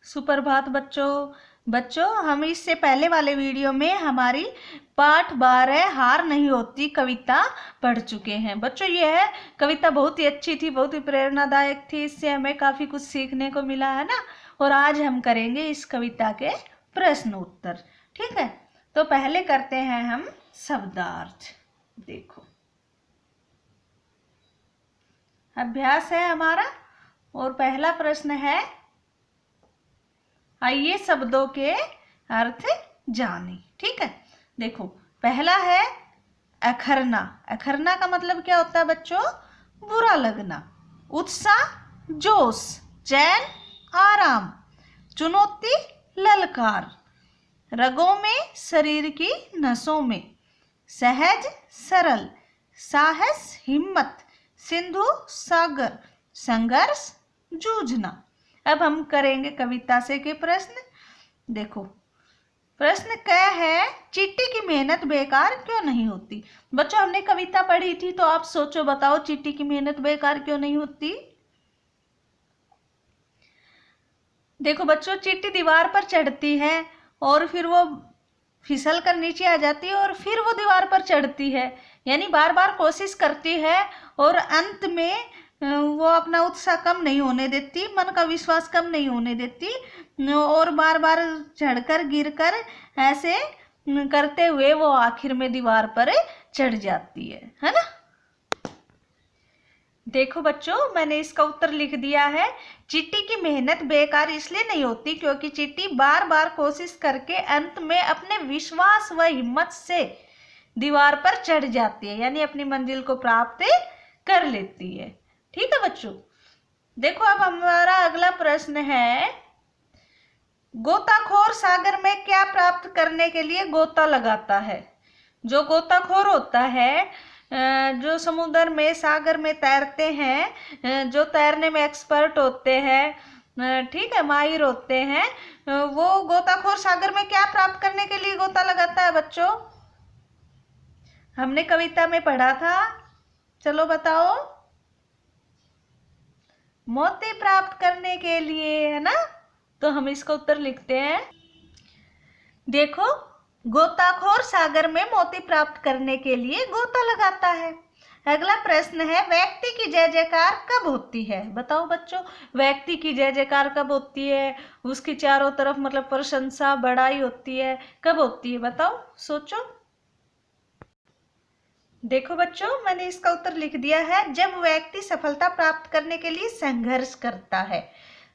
सुप्रभात बच्चों हम इससे पहले वाले वीडियो में हमारी पाठ 12 हार नहीं होती कविता पढ़ चुके हैं। बच्चों यह कविता बहुत ही अच्छी थी, बहुत ही प्रेरणादायक थी, इससे हमें काफ़ी कुछ सीखने को मिला है ना। और आज हम करेंगे इस कविता के प्रश्न उत्तर। ठीक है, तो पहले करते हैं हम शब्दार्थ। देखो अभ्यास है हमारा और पहला प्रश्न है, आइए शब्दों के अर्थ जाने। ठीक है, देखो पहला है अखरना। अखरना का मतलब क्या होता है बच्चों? बुरा लगना। उत्साह, जोश, चैन, आराम, चुनौती, ललकार, रगों में, शरीर की नसों में, सहज, सरल, साहस, हिम्मत, सिंधु, सागर, संघर्ष, जूझना। अब हम करेंगे कविता से के प्रश्न। देखो प्रश्न क्या है, चींटी की मेहनत बेकार क्यों नहीं होती? बच्चों हमने कविता पढ़ी थी, तो आप सोचो बताओ चींटी की मेहनत बेकार क्यों नहीं होती? देखो बच्चों, चींटी दीवार पर चढ़ती है और फिर वो फिसल कर नीचे आ जाती है और फिर वो दीवार पर चढ़ती है, यानी बार बार कोशिश करती है और अंत में वो अपना उत्साह कम नहीं होने देती, मन का विश्वास कम नहीं होने देती और बार बार चढ़कर गिरकर ऐसे करते हुए वो आखिर में दीवार पर चढ़ जाती है ना। देखो बच्चों मैंने इसका उत्तर लिख दिया है। चींटी की मेहनत बेकार इसलिए नहीं होती क्योंकि चींटी बार बार कोशिश करके अंत में अपने विश्वास व हिम्मत से दीवार पर चढ़ जाती है, यानी अपनी मंजिल को प्राप्त कर लेती है। ठीक है बच्चों, देखो अब हमारा अगला प्रश्न है, गोताखोर सागर में क्या प्राप्त करने के लिए गोता लगाता है? जो गोताखोर होता है, जो समुद्र में सागर में तैरते हैं, जो तैरने में एक्सपर्ट होते हैं, ठीक है, माहिर होते हैं, वो गोताखोर सागर में क्या प्राप्त करने के लिए गोता लगाता है बच्चों? हमने कविता में पढ़ा था, चलो बताओ। मोती प्राप्त करने के लिए, है ना। तो हम इसका उत्तर लिखते हैं। देखो गोताखोर सागर में मोती प्राप्त करने के लिए गोता लगाता है। अगला प्रश्न है, व्यक्ति की जय जयकार कब होती है? बताओ बच्चों, व्यक्ति की जय जयकार कब होती है? उसकी चारों तरफ मतलब प्रशंसा बड़ाई होती है, कब होती है बताओ, सोचो। देखो बच्चों मैंने इसका उत्तर लिख दिया है, जब व्यक्ति सफलता प्राप्त करने के लिए संघर्ष करता है,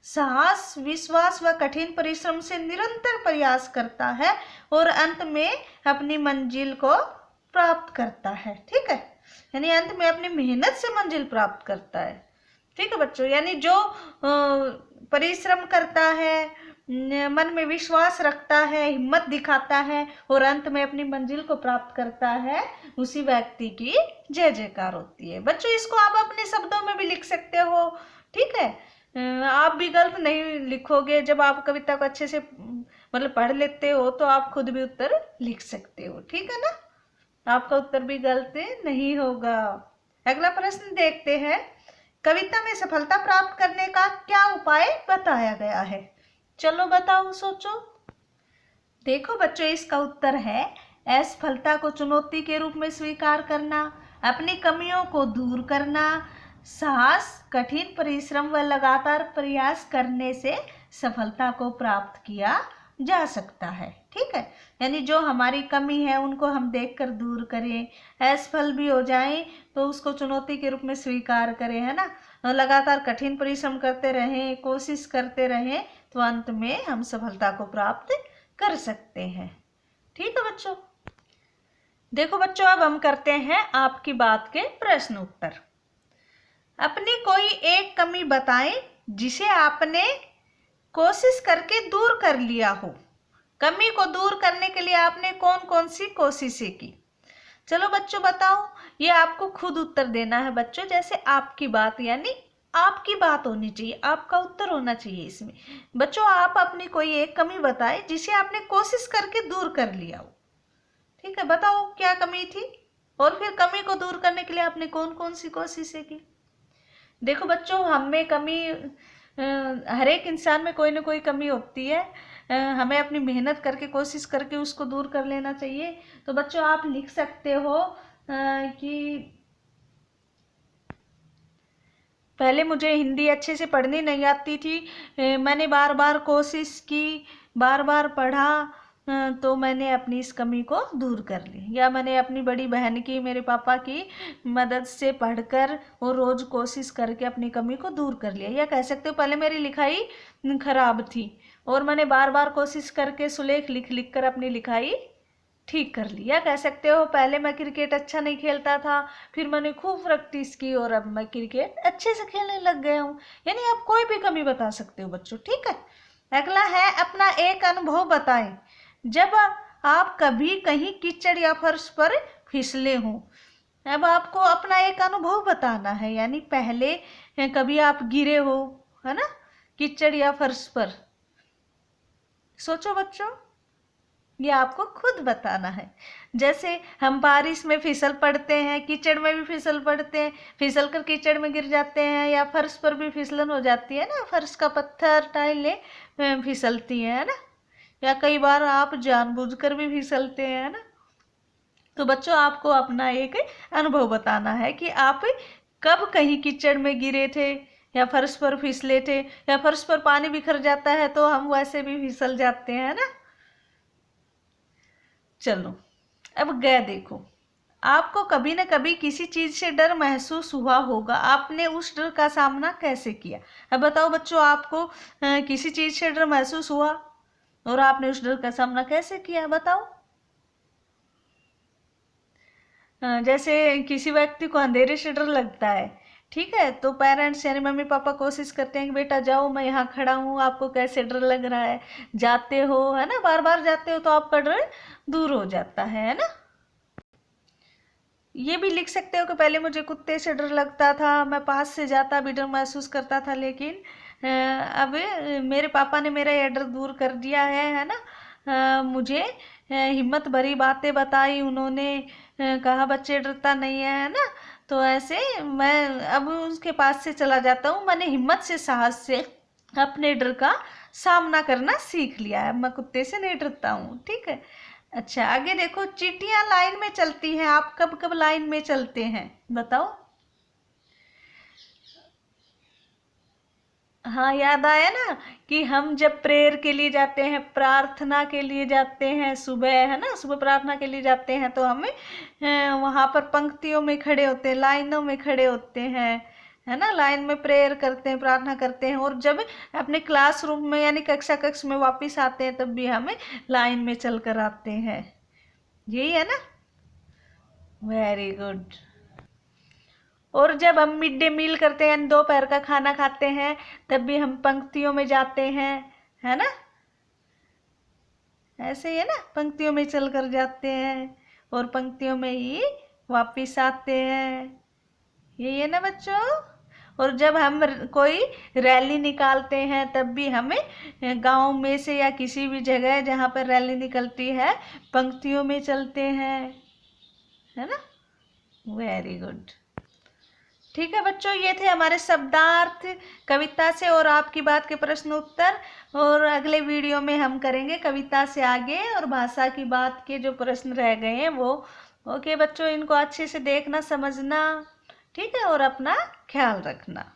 साहस, विश्वास व कठिन परिश्रम से निरंतर प्रयास करता है और अंत में अपनी मंजिल को प्राप्त करता है। ठीक है, यानी अंत में अपनी मेहनत से मंजिल प्राप्त करता है। ठीक है बच्चों, यानी जो परिश्रम करता है, मन में विश्वास रखता है, हिम्मत दिखाता है और अंत में अपनी मंजिल को प्राप्त करता है, उसी व्यक्ति की जय जयकार होती है। बच्चों इसको आप अपने शब्दों में भी लिख सकते हो। ठीक है, आप भी गलत नहीं लिखोगे। जब आप कविता को अच्छे से मतलब पढ़ लेते हो तो आप खुद भी उत्तर लिख सकते हो। ठीक है ना, आपका उत्तर भी गलत नहीं होगा। अगला प्रश्न देखते हैं, कविता में सफलता प्राप्त करने का क्या उपाय बताया गया है? चलो बताओ, सोचो। देखो बच्चों इसका उत्तर है, असफलता को चुनौती के रूप में स्वीकार करना, अपनी कमियों को दूर करना, साहस, कठिन परिश्रम व लगातार प्रयास करने से सफलता को प्राप्त किया जा सकता है। ठीक है, यानी जो हमारी कमी है उनको हम देखकर दूर करें, असफल भी हो जाएं तो उसको चुनौती के रूप में स्वीकार करें, है ना। लगातार कठिन परिश्रम करते रहें, कोशिश करते रहें तो अंत में हम सफलता को प्राप्त कर सकते हैं। ठीक है बच्चों, देखो बच्चों अब हम करते हैं आपकी बात के प्रश्न उत्तर। अपनी कोई एक कमी बताएं जिसे आपने कोशिश करके दूर कर लिया हो। कमी को दूर करने के लिए आपने कौन कौन सी कोशिशें की? चलो बच्चों बताओ, ये आपको खुद उत्तर देना है बच्चों, जैसे आपकी बात, यानी आपकी बात होनी चाहिए, आपका उत्तर होना चाहिए इसमें। बच्चों आप अपनी कोई एक कमी बताएं जिसे आपने कोशिश करके दूर कर लिया हो। ठीक है, बताओ क्या कमी थी और फिर कमी को दूर करने के लिए आपने कौन कौन सी कोशिशें की। देखो बच्चों हम में कमी हर एक इंसान में कोई ना कोई कमी होती है, हमें अपनी मेहनत करके कोशिश करके उसको दूर कर लेना चाहिए। तो बच्चों आप लिख सकते हो कि पहले मुझे हिंदी अच्छे से पढ़नी नहीं आती थी, मैंने बार बार कोशिश की, बार बार पढ़ा, तो मैंने अपनी इस कमी को दूर कर ली। या मैंने अपनी बड़ी बहन की, मेरे पापा की मदद से पढ़कर और रोज़ कोशिश करके अपनी कमी को दूर कर लिया। या कह सकते हो पहले मेरी लिखाई खराब थी और मैंने बार बार कोशिश करके सुलेख लिख लिख कर अपनी लिखाई ठीक कर लिया। कह सकते हो पहले मैं क्रिकेट अच्छा नहीं खेलता था, फिर मैंने खूब प्रैक्टिस की और अब मैं क्रिकेट अच्छे से खेलने लग गया हूँ। यानी आप कोई भी कमी बता सकते हो बच्चों, ठीक है। अगला है अपना एक अनुभव बताएं जब आप कभी कहीं कीचड़ या फर्श पर फिसले हों। अब आपको अपना एक अनुभव बताना है, यानी पहले कभी आप गिरे हो, है ना, कीचड़ या फर्श पर। सोचो बच्चों, ये आपको खुद बताना है। जैसे हम बारिश में फिसल पड़ते हैं, कीचड़ में भी फिसल पड़ते हैं, फिसल कर कीचड़ में गिर जाते हैं, या फर्श पर भी फिसलन हो जाती है ना, फर्श का पत्थर टाइलें फिसलती हैं, है ना, या कई बार आप जानबूझकर भी फिसलते हैं, है ना। तो बच्चों आपको अपना एक अनुभव बताना है कि आप कब कहीं कीचड़ में गिरे थे या फर्श पर फिसले थे, या फर्श पर पानी बिखर जाता है तो हम वैसे भी फिसल जाते हैं ना। चलो अब गए देखो, आपको कभी न कभी किसी चीज से डर महसूस हुआ होगा, आपने उस डर का सामना कैसे किया। अब बताओ बच्चों, आपको किसी चीज से डर महसूस हुआ और आपने उस डर का सामना कैसे किया, बताओ। जैसे किसी व्यक्ति को अंधेरे से डर लगता है, ठीक है, तो पेरेंट्स यानी मम्मी पापा कोशिश करते हैं कि बेटा जाओ, मैं यहाँ खड़ा हूँ, आपको कैसे डर लग रहा है, जाते हो, है ना, बार बार जाते हो तो आपका डर दूर हो जाता है ना। ये भी लिख सकते हो कि पहले मुझे कुत्ते से डर लगता था, मैं पास से जाता भी डर महसूस करता था, लेकिन अब मेरे पापा ने मेरा यह डर दूर कर दिया है ना। मुझे हिम्मत भरी बातें बताई उन्होंने, कहा बच्चे डरता नहीं है ना, तो ऐसे मैं अब उसके पास से चला जाता हूँ। मैंने हिम्मत से, साहस से अपने डर का सामना करना सीख लिया है, मैं कुत्ते से नहीं डरता हूँ, ठीक है। अच्छा आगे देखो, चींटियां लाइन में चलती हैं, आप कब कब लाइन में चलते हैं बताओ। हाँ याद आया ना कि हम जब प्रेयर के लिए जाते हैं, प्रार्थना के लिए जाते हैं सुबह, है ना, सुबह प्रार्थना के लिए जाते हैं तो हमें वहाँ पर पंक्तियों में खड़े होते हैं, लाइनों में खड़े होते हैं, है ना, लाइन में प्रेयर करते हैं, प्रार्थना करते हैं। और जब अपने क्लासरूम में यानी कक्षा कक्ष में वापस आते हैं तब भी हमें लाइन में चल कर आते हैं, यही है ना। Very good. और जब हम मिड डे मील करते हैं, दोपहर का खाना खाते हैं, तब भी हम पंक्तियों में जाते हैं, है ना, ऐसे ही है ना, पंक्तियों में चल कर जाते हैं और पंक्तियों में ही वापिस आते हैं, यही है ना बच्चों। और जब हम कोई रैली निकालते हैं तब भी हमें गांव में से या किसी भी जगह जहाँ पर रैली निकलती है पंक्तियों में चलते हैं, है ना। Very good. ठीक है बच्चों, ये थे हमारे शब्दार्थ कविता से और आपकी बात के प्रश्न उत्तर। और अगले वीडियो में हम करेंगे कविता से आगे और भाषा की बात के जो प्रश्न रह गए हैं वो। ओके बच्चों, इनको अच्छे से देखना, समझना, ठीक है, और अपना ख्याल रखना।